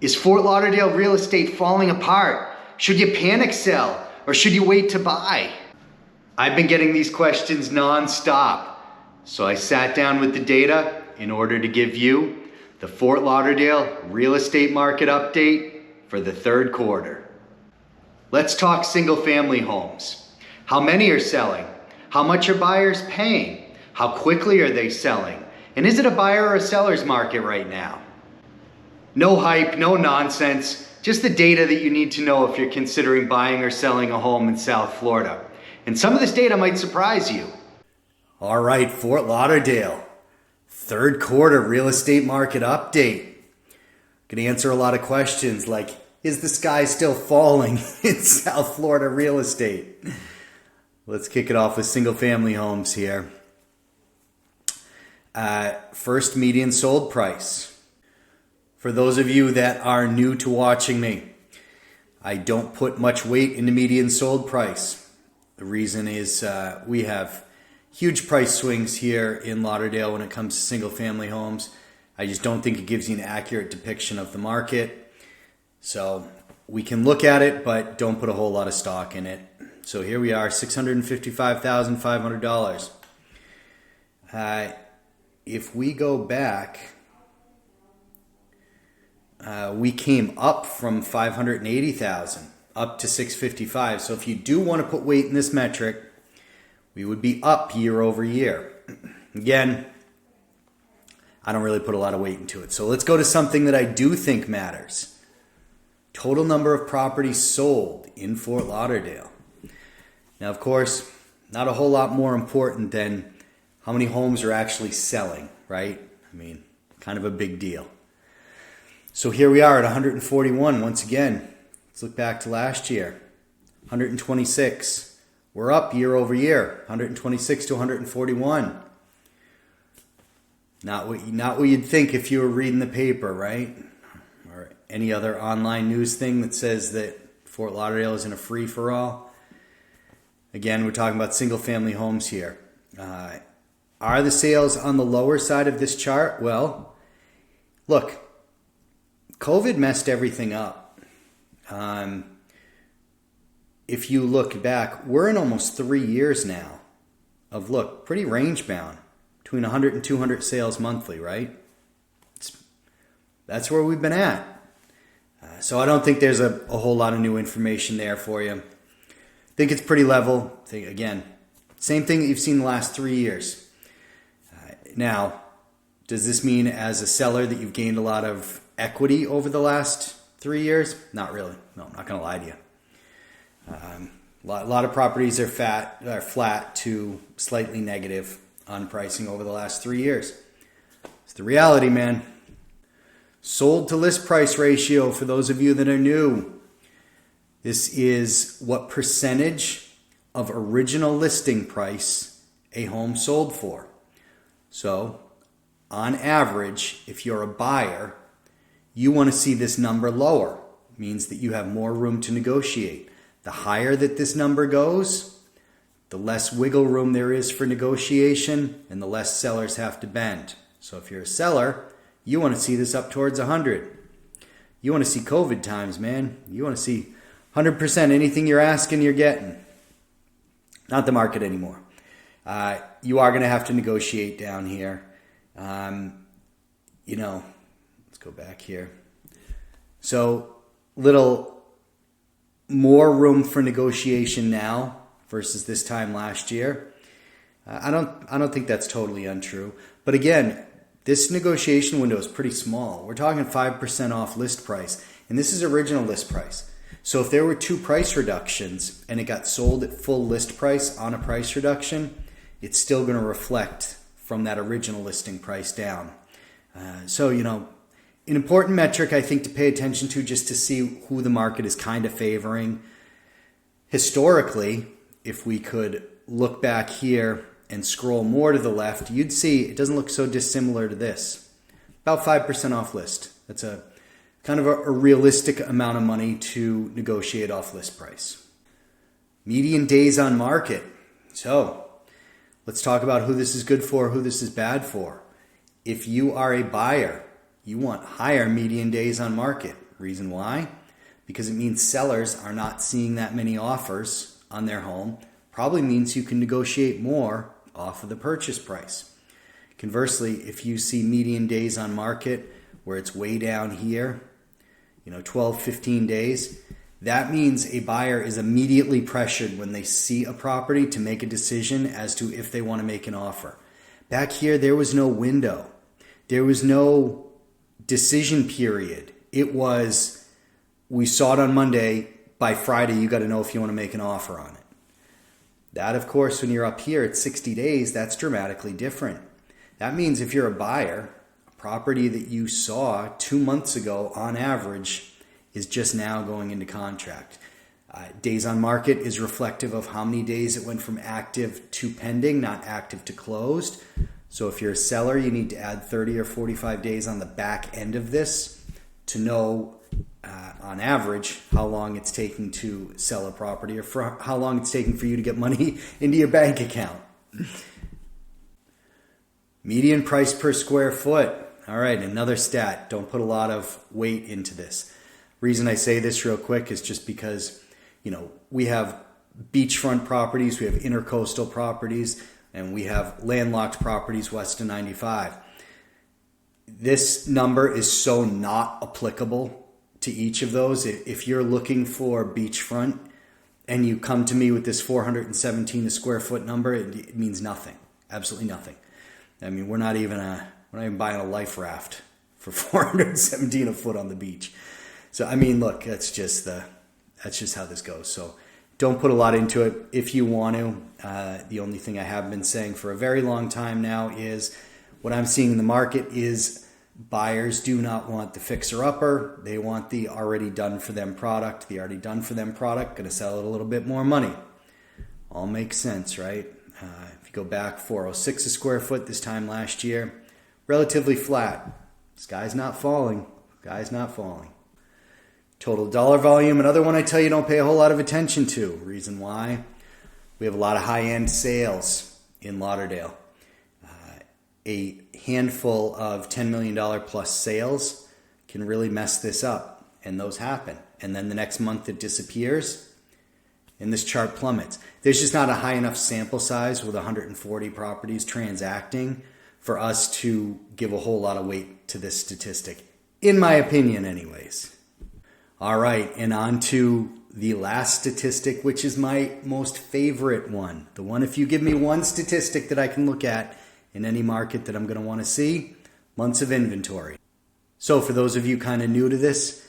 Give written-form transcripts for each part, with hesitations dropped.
Is Fort Lauderdale real estate falling apart? Should you panic sell or should you wait to buy? I've been getting these questions non-stop, so I sat down with the data in order to give you the Fort Lauderdale real estate market update for the third quarter. Let's talk single-family homes. How many are selling? How much are buyers paying? How quickly are they selling? And is it a buyer or a seller's market right now? No hype, no nonsense, just the data that you need to know if you're considering buying or selling a home in South Florida. And some of this data might surprise you. All right, Fort Lauderdale, third quarter real estate market update. Gonna answer a lot of questions like, is the sky still falling in South Florida real estate? Let's kick it off with single family homes here. First median sold price. For those of you that are new to watching me, I don't put much weight into median sold price. The reason is we have huge price swings here in Lauderdale when it comes to single family homes. I just don't think it gives you an accurate depiction of the market. So we can look at it, but don't put a whole lot of stock in it. So here we are, $655,500. If we go back, we came up from $580,000 up to $655,000. So if you do want to put weight in this metric, we would be up year over year. Again, I don't really put a lot of weight into it. So let's go to something that I do think matters. Total number of properties sold in Fort Lauderdale. Now, of course, not a whole lot more important than how many homes are actually selling, right? I mean, kind of a big deal. So here we are at 141 once again. Let's look back to last year. 126. We're up year over year. 126 to 141. Not what you'd think if you were reading the paper, right? Or any other online news thing that says that Fort Lauderdale is in a free-for-all. Again, we're talking about single-family homes here. Are the sales on the lower side of this chart? Well, look, COVID messed everything up. If you look back, we're in almost 3 years now of, pretty range-bound. Between 100 and 200 sales monthly, right? That's where we've been at. So I don't think there's a whole lot of new information there for you. I think it's pretty level. Again, same thing that you've seen the last 3 years. Now, does this mean as a seller that you've gained a lot of equity over the last 3 years? Not really. No, I'm not going to lie to you. A lot of properties are flat to slightly negative on pricing over the last 3 years. It's the reality, man. Sold to list price ratio, for those of you that are new. This is what percentage of original listing price a home sold for. So, on average, if you're a buyer, you want to see this number lower. It means that you have more room to negotiate. The higher that this number goes, the less wiggle room there is for negotiation and the less sellers have to bend. So if you're a seller, you want to see this up towards 100. You want to see COVID times, man. You want to see 100% anything you're asking, you're getting. Not the market anymore. You are going to have to negotiate down here. Let's go back here. So little more room for negotiation now versus this time last year. I don't think that's totally untrue. But again, this negotiation window is pretty small. We're talking 5% off list price, and this is original list price. So if there were 2 price reductions and it got sold at full list price on a price reduction, it's still going to reflect from that original listing price down. So, an important metric I think to pay attention to just to see who the market is kind of favoring. Historically, if we could look back here and scroll more to the left, you'd see it doesn't look so dissimilar to this. About 5% off list. That's a kind of a realistic amount of money to negotiate off list price. Median days on market. So let's talk about who this is good for, who this is bad for. If you are a buyer, you want higher median days on market. Reason why? Because it means sellers are not seeing that many offers on their home. Probably means you can negotiate more off of the purchase price. Conversely, if you see median days on market where it's way down here, 12, 15 days, that means a buyer is immediately pressured when they see a property to make a decision as to if they want to make an offer. Back here, there was no window. There was no decision period. It was, we saw it on Monday, by Friday you got to know if you want to make an offer on it. That, of course, when you're up here at 60 days, that's dramatically different. That means if you're a buyer, a property that you saw 2 months ago on average is just now going into contract. Days on market is reflective of how many days it went from active to pending, not active to closed. So if you're a seller, you need to add 30 or 45 days on the back end of this to know on average how long it's taking to sell a property or for how long it's taking for you to get money into your bank account. Median price per square foot. All right, another stat. Don't put a lot of weight into this. Reason I say this real quick is just because, we have beachfront properties, we have intercoastal properties, and we have landlocked properties west of 95. This number is so not applicable to each of those. If you're looking for beachfront and you come to me with this 417 a square foot number, it means nothing. Absolutely nothing. I mean, we're not even buying a life raft for 417 a foot on the beach. So, I mean, look, that's just how this goes. So don't put a lot into it if you want to. The only thing I have been saying for a very long time now is what I'm seeing in the market is buyers do not want the fixer-upper. They want the already done for them product. The already done for them product, going to sell it a little bit more money. All makes sense, right? If you go back 406 a square foot this time last year, relatively flat. Sky's not falling. Sky's not falling. Total dollar volume, another one I tell you don't pay a whole lot of attention to. Reason why? We have a lot of high-end sales in Lauderdale. A handful of $10 million plus sales can really mess this up, and those happen. And then the next month it disappears, and this chart plummets. There's just not a high enough sample size with 140 properties transacting for us to give a whole lot of weight to this statistic, in my opinion anyways. All right, and on to the last statistic, which is my most favorite one. The one, if you give me one statistic that I can look at in any market that I'm going to want to see, months of inventory. So for those of you kind of new to this,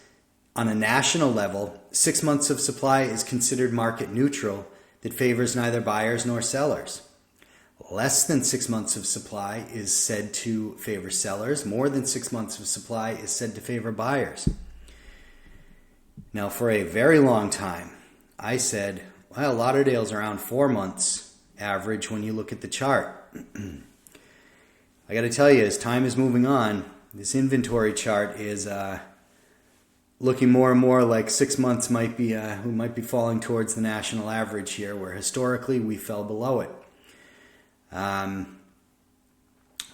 on a national level, 6 months of supply is considered market neutral that favors neither buyers nor sellers. Less than 6 months of supply is said to favor sellers. More than 6 months of supply is said to favor buyers. Now, for a very long time, I said, well, Lauderdale's around 4 months average when you look at the chart. I got to tell you, as time is moving on, this inventory chart is looking more and more like 6 months might be we might be falling towards the national average here, where historically we fell below it.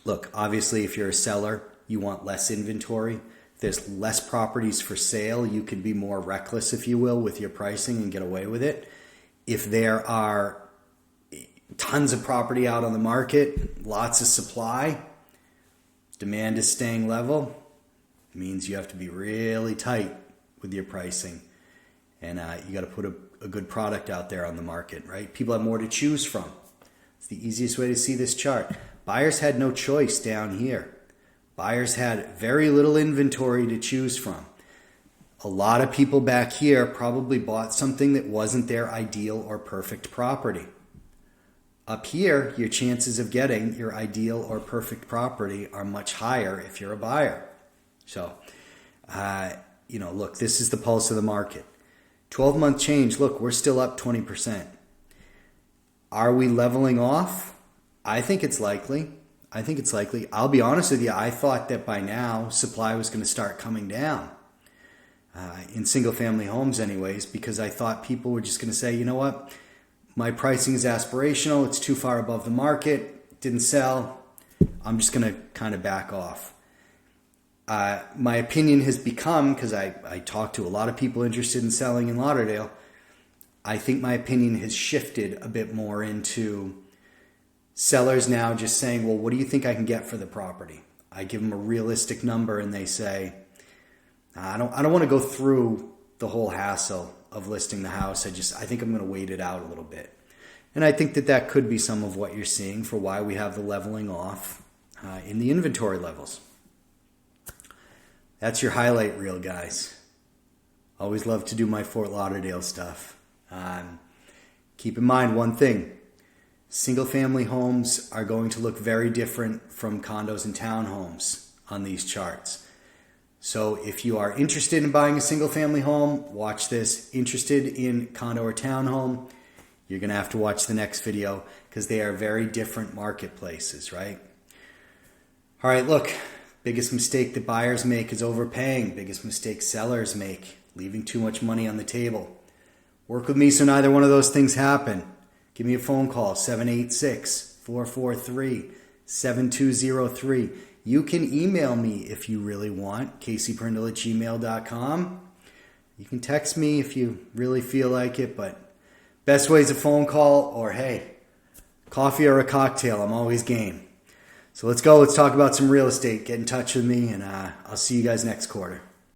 Look, obviously, if you're a seller, you want less inventory. If there's less properties for sale, you can be more reckless, if you will, with your pricing and get away with it. If there are tons of property out on the market, lots of supply, demand is staying level, it means you have to be really tight with your pricing. And you got to put a good product out there on the market, right? People have more to choose from. It's the easiest way to see this chart. Buyers had no choice down here. Buyers had very little inventory to choose from. A lot of people back here probably bought something that wasn't their ideal or perfect property. Up here, your chances of getting your ideal or perfect property are much higher if you're a buyer. So, look, this is the pulse of the market. 12-month change, look, we're still up 20%. Are we leveling off? I think it's likely. I'll be honest with you, I thought that by now supply was going to start coming down in single-family homes anyways, because I thought people were just going to say, you know what, my pricing is aspirational, it's too far above the market, didn't sell, I'm just going to kind of back off. My opinion has become, because I talk to a lot of people interested in selling in Lauderdale, I think my opinion has shifted a bit more into sellers now just saying, well, what do you think I can get for the property? I give them a realistic number and they say, I don't want to go through the whole hassle of listing the house. I think I'm going to wait it out a little bit. And I think that could be some of what you're seeing for why we have the leveling off in the inventory levels. That's your highlight reel, guys. Always love to do my Fort Lauderdale stuff. Keep in mind one thing. Single-family homes are going to look very different from condos and townhomes on these charts. So if you are interested in buying a single-family home, watch this. Interested in condo or townhome, you're going to have to watch the next video because they are very different marketplaces, right? All right, look. Biggest mistake that buyers make is overpaying. Biggest mistake sellers make, leaving too much money on the table. Work with me so neither one of those things happen. Give me a phone call, 786-443-7203. You can email me if you really want, Caseyprindle@gmail.com. You can text me if you really feel like it, but best way is a phone call or, hey, coffee or a cocktail. I'm always game. So let's go. Let's talk about some real estate. Get in touch with me, and I'll see you guys next quarter.